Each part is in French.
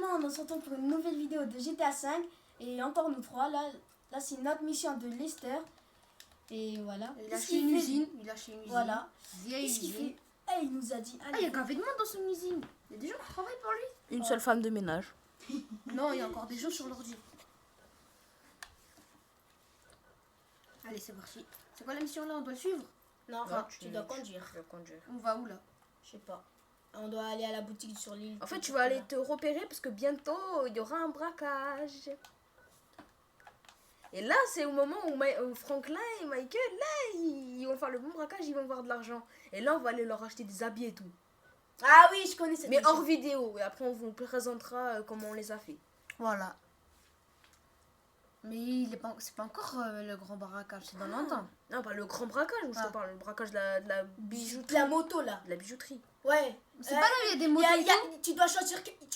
demain on se retrouve pour une nouvelle vidéo de GTA 5 et encore nous trois. Là c'est notre mission de Lester. Et voilà. Il a acheté une usine. Il a acheté une usine. Voilà. Qu'est-ce qu'il fait? Il nous a dit. Ah, il y a gavé de monde dans son usine. Il y a des gens qui travaillent pour lui. Une seule femme de ménage. Non, il y a encore des gens sur l'ordi. Allez, c'est parti. C'est quoi la mission là? On doit le suivre? Non, tu dois conduire. Je dois conduire. On va où là? Je sais pas. On doit aller à la boutique sur l'île. En fait, tu vas aller te repérer parce que bientôt il y aura un braquage. Et là, c'est au moment où Franklin et Michael, là, ils vont faire le bon braquage, ils vont avoir de l'argent. Et là, on va aller leur acheter des habits et tout. Ah oui, je connais cette Mais mission. hors vidéo. Et après, on vous présentera comment on les a fait. Voilà. Mais c'est pas encore le grand braquage, c'est dans longtemps. Non, pas le grand braquage, où je te parle. Le braquage de la bijouterie. La moto là. De la bijouterie. Ouais. C'est pas là où il y a des motos. Tu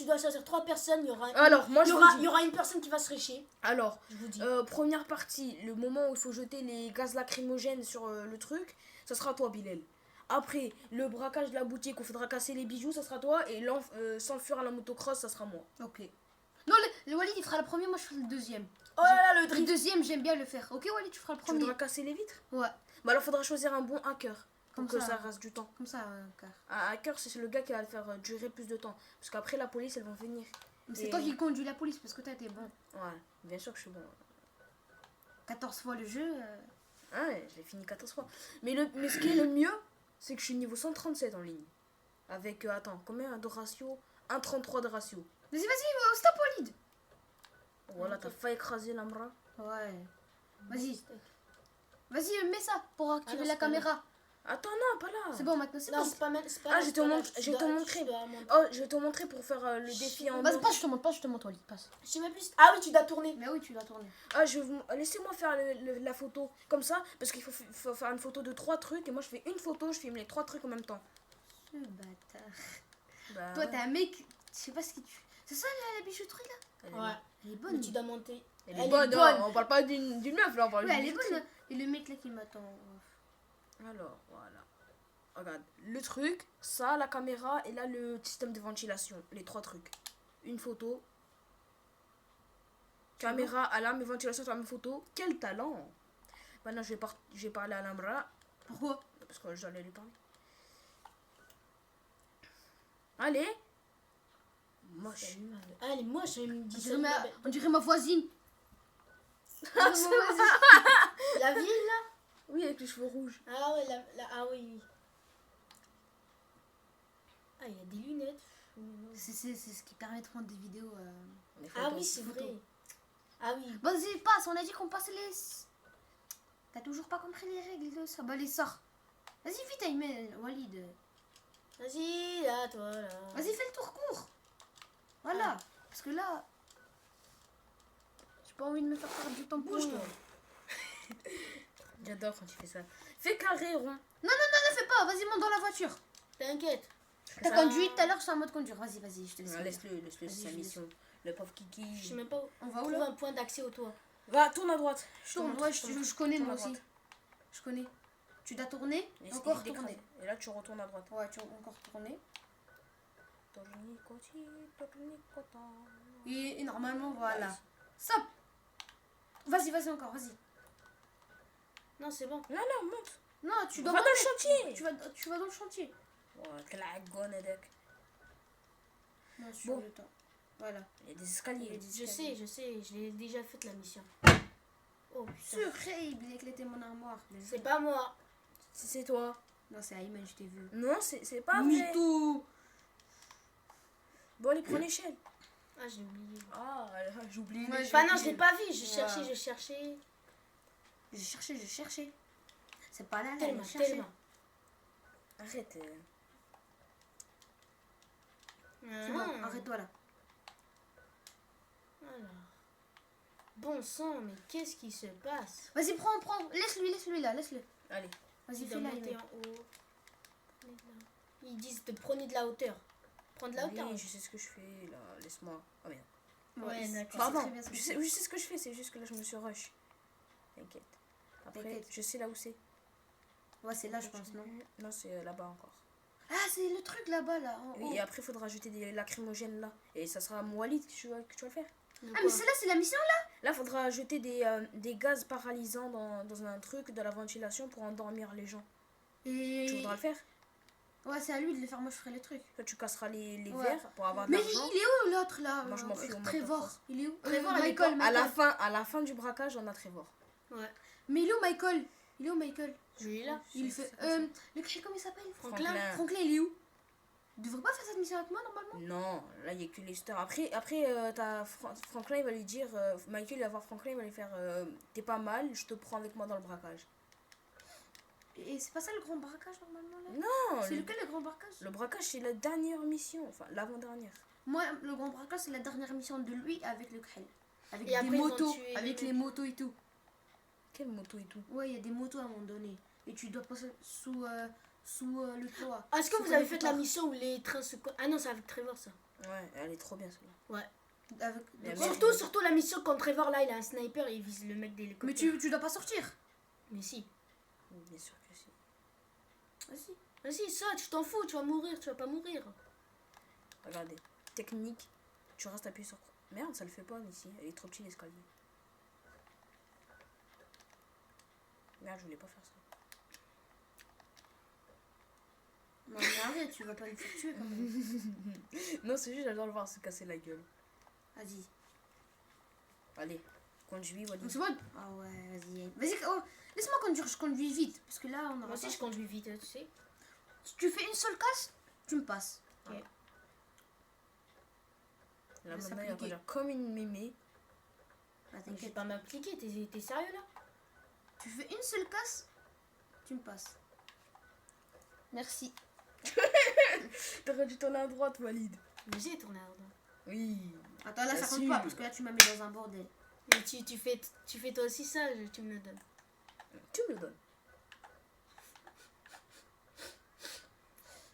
dois choisir 3 personnes. Il y aura. Alors, moi, il y aura une personne qui va se récher. Alors, je vous dis. Première partie, le moment où il faut jeter les gaz lacrymogènes sur le truc, ça sera toi, Bilal. Après, le braquage de la boutique où il faudra casser les bijoux, ça sera toi. Et s'enfuir à la motocross, ça sera moi. Ok. Non, le Walid il fera le premier, moi je ferai le deuxième. Oh là là, le Le drift. deuxième, j'aime bien le faire. Ok, Walid, tu feras le Tu premier. voudras casser les vitres? Ouais. Bah alors, faudra choisir un bon hacker. Comme Pour que ça. ça reste du temps. Comme ça, car. Un hacker, c'est le gars qui va le faire durer plus de temps. Parce qu'après, la police, elle va venir. C'est Et- toi qui conduis la police parce que toi t'es bon. Ouais, bien sûr que je suis bon. 14 fois le jeu. Ouais, j'ai fini 14 fois. Mais ce qui est le mieux, c'est que je suis niveau 137 en ligne. Avec, attends, combien de ratio? 1,33 de ratio. Vas-y, stop Walid. Voilà, t'as failli écraser l'Amra. Ouais. Vas-y. Vas-y, mets ça pour activer non, la c'est pas caméra. Attends, non, pas là. C'est bon, maintenant c'est Non, bon. c'est pas mal. Ah, je vais te montrer. Oh, je vais te montrer pour faire le défi en Vas-y, mode. passe, je te montre, Walid, passe. Je sais même plus. Ah oui, tu dois tourner. Mais oui, tu dois tourner. Ah, laissez-moi faire la photo comme ça, parce qu'il faut faire une photo de 3 trucs, et moi je fais une photo, je filme les 3 trucs en même temps. Ce bâtard. Bah, Toi, ouais. t'es un mec. Je sais pas ce que tu. C'est ça la bijouterie là? Elle est Ouais. bonne. Elle est Mais bonne. tu dois monter. Elle est bonne, hein, on parle pas d'une meuf là, on parle Ouais, elle d'une est bijouterie. bonne. Et le mec là qui m'attend. Alors, voilà. Regarde, le truc, ça, la caméra, et là le système de ventilation, les 3 trucs. Une photo. Caméra, alarme et ventilation sur la même photo. Quel talent! Maintenant, je vais parler à l'Amra. Pourquoi? Parce que j'allais lui parler. Allez! Moche. Ah, elle est moche. Elle me dit ça. On dirait ma voisine. La ville là. Oui, avec les cheveux rouges. Ah ouais, ah oui. Ah, il y a des lunettes. C'est ce qui permet de prendre des vidéos. Les Ah photos. oui, c'est photos. vrai. Ah oui. Vas-y, passe, on a dit qu'on passait les. T'as toujours pas compris les règles de ça? Bah, les sors. Vas-y, vite, Aymen, Walid. Vas-y, là, toi, là. Vas-y, fais le tour court. Voilà. Parce que là. J'ai pas envie de me faire perdre du temps pour Bouge-toi. rien. J'adore quand tu fais ça. Fais carré, rond. Non, ne fais pas. Vas-y, monte dans la voiture. T'inquiète. T'as conduit tout à l'heure, je suis en mode conduire. Vas-y, je te laisse. Non, laisse-le, c'est Vas-y, sa je mission. Le pauvre Kiki. Je sais même pas où. On va où Trouve là? un point d'accès au toit. Va, tourne à droite. Je tourne, ouais, je connais Tourne moi à aussi. droite. Je connais. Tu dois tourner, Et encore il décrase. tourner. Et là, tu retournes à droite. Ouais, tu vas encore tourner. Tournicoti. Et normalement, voilà. Stop. Vas-y, encore, vas-y. Non, c'est bon. Non, monte. Non, tu Va dois dans le monter. chantier. Tu vas dans le chantier. Ouais, claque, Edek. Non, sur Bon. le temps. Voilà. Il y a des escaliers. Je sais. Je l'ai déjà fait la mission. Oh putain. Sur Ray, il éclatait mon armoire. C'est pas moi. C'est toi. Non, c'est Ayman, je t'ai vu. Non, c'est pas vrai. Mytho. Bon, allez, prends l'échelle. Ah, j'ai oublié. Ah, j'ai oublié. Ouais, Enfin, non, je l'ai pas vu. Je Ouais. cherchais. J'ai cherché. C'est pas là, là, Tellement, j'ai cherché. tellement. Arrête. C'est bon, arrête-toi là. Alors. Bon sang, mais qu'est-ce qui se passe? Vas-y, prends. Laisse-lui là, laisse-le. Allez. Vas-y, Il doit fais-la, monter Ayman. en haut. Ils disent de prenez de la hauteur. Prends de la hauteur. Oui, je sais ce que je fais là. Laisse-moi. Oh merde. Ouais, tu d'accord. sais Pardon. très bien ce que Je tu sais ce que je fais. C'est juste que là, je me suis rush. T'inquiète. Après, T'inquiète. je sais là où c'est. Ouais, c'est là, je pense, non? Non, c'est là-bas encore. Ah, c'est le truc là-bas, là. En haut. Et après, il faudra jeter des lacrymogènes là. Et ça sera Walid que tu vas faire. Ah, mais celle-là, c'est la mission, là. Là, il faudra jeter des gaz paralysants dans un truc, de la ventilation pour endormir les gens. Et... Tu voudras le faire? Ouais, c'est à lui de le faire. Moi, je ferai les trucs. Toi, tu casseras les Ouais. verres pour avoir de Mais l'argent. il est où, l'autre, là? Moi, je m'en fous, on Trevor. m'appelle Il est où? Trevor, il est Michael, À Michael. la fin du braquage, on a Trevor. Ouais. Mais il est où, Michael? Il est où, Michael? Il est là. Il C'est- fait... c'est quoi ça le cri, comment il s'appelle? Franklin. Franklin, il est où? Il devrait pas faire cette mission avec moi, normalement? Non, là, il n'y a que Lester. Après t'as Franklin, il va lui dire... Michael, il va voir Franklin, il va lui faire... T'es pas mal, je te prends avec moi dans le braquage. Et c'est pas ça le grand braquage, normalement, là? Non, C'est lequel, le grand braquage? le braquage, c'est la dernière mission. Enfin, l'avant-dernière. Moi, le grand braquage, c'est la dernière mission de lui avec le Krell. Avec Et des après, ils vont motos, tuer avec les les motos et tout. Quelle moto et tout. Ouais, il y a des motos à un moment donné. Et tu dois passer sous le toit. Est-ce que C'est vous comme avez les fait la photos. mission où les trains se... Ah non, c'est avec Trevor, ça. Ouais, elle est trop bien celle-là. Ouais. Avec... Mais Surtout la mission quand Trevor, là, il a un sniper et il vise le mec d'hélicoptère. Mais tu dois pas sortir. Mais si. Oui, bien sûr que si. Vas-y. Vas-y, ça, tu t'en fous, tu vas mourir, tu vas pas mourir. Regardez. Technique. Tu restes appuyé sur... Merde, ça le fait pas ici. Elle est trop petite l'escalier. Merde, je voulais pas faire ça. Non, mais arrête, tu vas pas me faire tuer quand même. Non, c'est juste, j'adore le voir se casser la gueule. Vas-y. Allez, conduis, Walid. C'est bon? Ah ouais, vas-y. Vas-y, oh, laisse-moi conduire, je conduis vite. Parce que là, on aura Moi aussi, pas- je conduis vite, tu sais. Si tu fais une seule casse, tu me passes. Ok. Là, va maintenant, il va s'appliquer. conduire comme une mémé. Ah, Je vais t'inquiète. pas m'appliquer, t'es sérieux là? Tu fais une seule casse, tu me passes. Merci. T'aurais dû tourner à droite, Walid. Mais j'ai tourné à droite. Oui. Attends, là, ça compte Assume. pas parce que là, tu m'as mis dans un bordel. Et tu fais toi aussi ça, tu me le donnes. Tu me le donnes.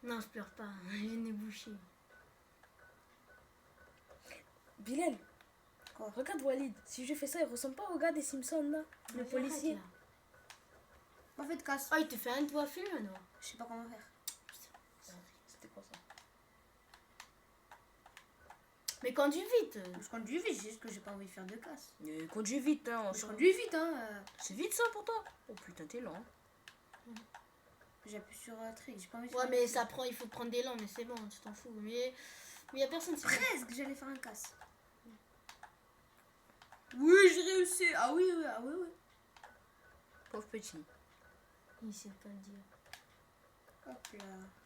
Non, je pleure pas, j'ai le nez bouché. Bilal. Quoi? Regarde Walid. Si je fais ça, il ressemble pas au gars des Simpsons là. Le Vas-y, policier. arrête, là. Pas fait de casse. Ah, il te fait un doigt film, non? Je sais pas comment faire. C'était quoi ça? Mais conduis vite. Je conduis vite, c'est juste que j'ai pas envie de faire de casse. Conduis vite, hein. Je conduis vite, hein. C'est vite ça pour toi. Oh putain, t'es lent. J'appuie sur trick, j'ai pas envie de Ouais, faire mais de ça prend, il faut prendre des langues, mais c'est bon, tu t'en fous. Mais y a personne, c'est bon. presque, j'allais faire un casse. Oui, j'ai réussi. Ah oui, oui, ah oui, oui. Pauvre petit. Il sait pas le dire. Hop là.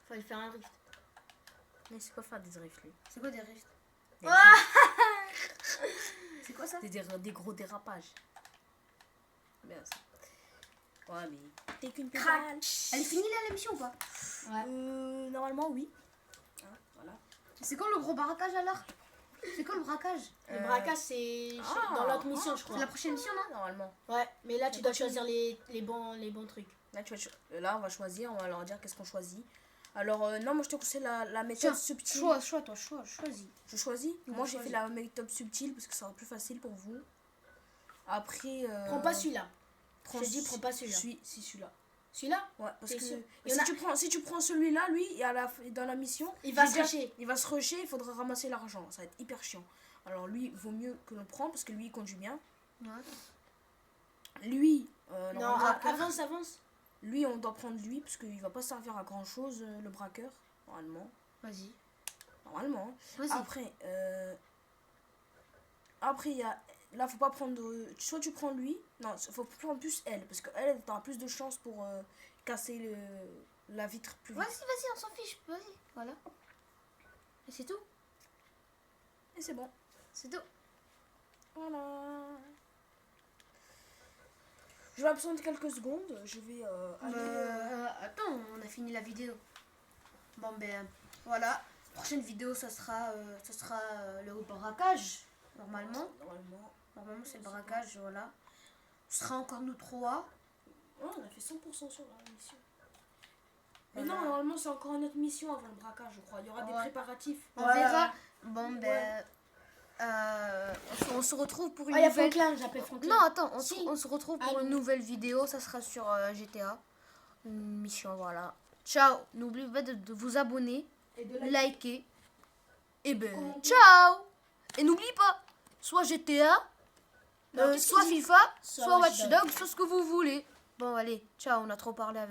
Fallait faire un rift. Mais c'est pas faire des drifts lui. C'est quoi des rifts? Des, C'est quoi ça? des gros dérapages. Bien ça. Ouais mais t'es qu'une Crac. pédale. Elle est finie là la mission ou pas? Ouais. Normalement oui. Hein, voilà. C'est quand le gros braquage alors? C'est quand le braquage? Le braquage, c'est dans l'autre mission, je C'est crois. la prochaine mission, non? Normalement. Ouais, mais là, tu dois choisir les bons trucs. Là, là on va choisir, on va leur dire qu'est-ce qu'on choisit. Alors non, moi je te conseille la méthode Tiens, subtile. choisis. Je choisis. Ouais, Moi j'ai choisis. fait la méthode subtile parce que ça sera plus facile pour vous. Après. Prends pas celui-là. prends Je te dis, prends pas celui-là. Si celui-là. Celui-là, Ouais, parce T'es que sûr Il y en a- si tu prends celui-là, lui, et dans la mission, il va j'ai se déjà- cacher. il va se rusher, il faudra ramasser l'argent. Ça va être hyper chiant. Alors lui, vaut mieux que l'on prenne parce que lui, il conduit bien. Ouais. Lui, Non, normalement, avance. lui, on doit prendre lui parce qu'il va pas servir à grand chose, le braqueur, normalement. Vas-y. Normalement. Vas-y. Après, il y a. Là, faut pas prendre. Soit tu prends lui, non, faut prendre plus elle, parce qu'elle, t'auras plus de chance pour casser la vitre plus vite. Vas-y, on s'en fiche. Vas-y. Voilà. Et c'est tout. Et c'est bon. C'est tout. Voilà. Je vais absenter quelques secondes. Je vais aller. Attends, on a fini la vidéo. Bon ben voilà. Prochaine vidéo, ça sera le braquage. Normalement c'est le braquage, voilà. Ce sera encore nous trois. Oh, on a fait 100% sur la mission. Mais Voilà. non, normalement, c'est encore une autre mission avant le braquage, je crois. Il y aura des Ouais. préparatifs. On verra. Bon ben on se retrouve pour une Ah, il y a nouvelle. Franklin, j'appelle Franklin. Non, attends, Si. on se retrouve pour Ah, une non. nouvelle vidéo. Ça sera sur GTA. Une mission, voilà. Ciao. Ciao. N'oubliez pas de vous abonner, Et de liker. Et ben, Commenter. ciao. Et n'oubliez pas, soit GTA, Non, qu'est-ce soit qu'il dit? FIFA, Soit soit Watch Watch Dogs. Dogs, soit ce que vous voulez. Bon, allez, ciao, on a trop parlé avec.